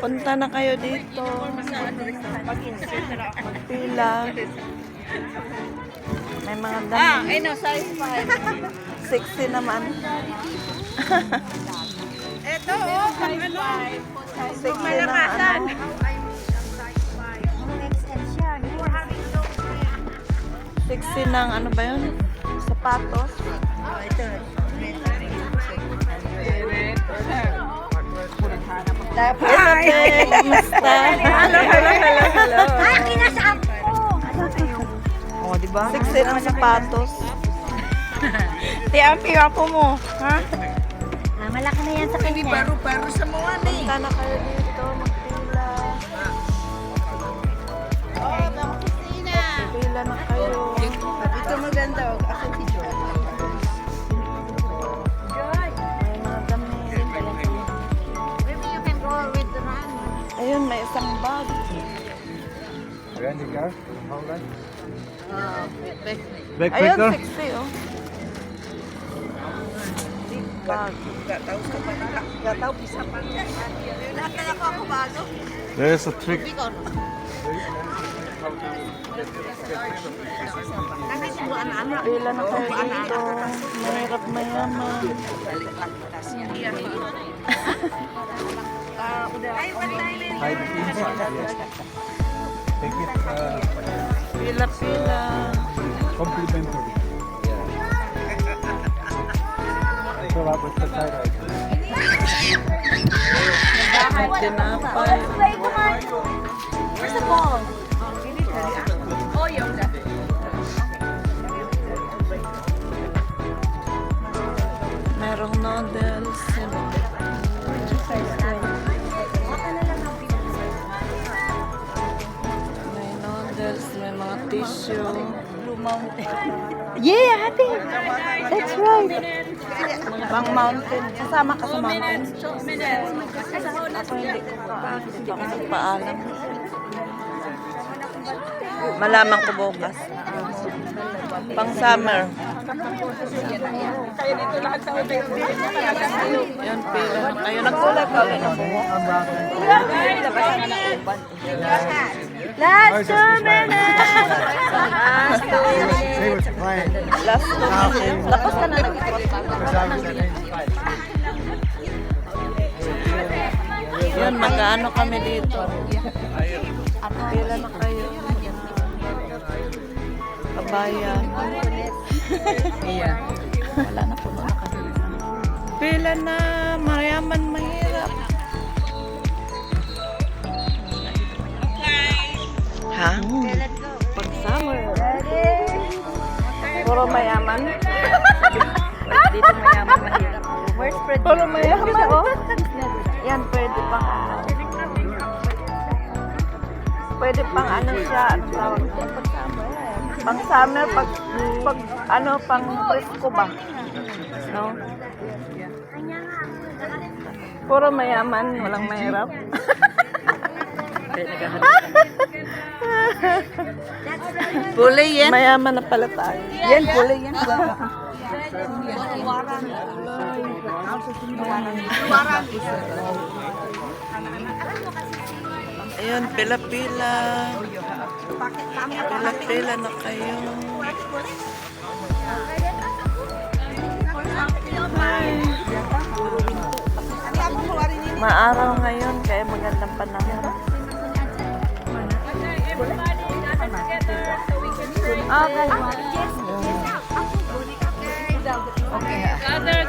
Punta na kayo dito. Magpila. May mga dami. Ay no, size 5. Sexy naman. Ito, oh, pang ano? Sexy na ano. Sexy ng ano ba yun? Sapatos. Ito. Hey, kumusta? Hello. Ah, kinasaan ko! Oh, di ba? Sexy ng sapatos. Tiampi ako mo, ha? Ah, malaki na yan sa kanya. Baro-baro sa mga ni. Punta na kayo dito, magpila. Magpila na kayo. Ito maganda. Ako si Joy. May mga damit. Maybe you can go with the run. Ayun, may isang bag. Randy car? How long? Ayun, Backpacker? sexy, oh. Big bag. Gataw sa panala. Gataw, bisa pa. Nakala ko ako bago. There's a trick. Nakisuruan na anak. Pila na kayo dito. Mahirap mayaman. Hide it inside. Yes. Take it Pila-pila. complimentary. So that was the side right. Tinapay. Play ko man. Where's the ball? Oh, yung da. Merong noodles. May noodles, may mga tissue. Blue Mountain. Yeah, ate. That's right. Pang mountain. Kasama ka sa mountain. Ako hindi. Hindi ako nagpaalam. Malaman ko bukas. Pang summer. Yan, pila. Ayun, nagkulay pa. Last 2 minutes! Say what's fine. Last 2 minutes. Lapos ka na Yun, mag-ano kami dito. Pila na kayo. Kabayan. Iya. Wala na, puno na kami. Pila na, mayaman, mahirap. Ha? Pag summer. Puro mayaman. Dito mayaman mahirap. Where's Fred? Puro mayaman, oh. Yan, pwede pang ano. Pwede pang ano siya. Ano tawag ito? Pang summer, pag ano, pang presko ba? No? Puro mayaman, walang mahirap. Pulay yan. Mayaman na pala tayo. Yan, pulay yan. Ayun, pila-pila. Pila-pila na kayo. Maaraw ngayon, kaya magandang panahon. Okay. Okay.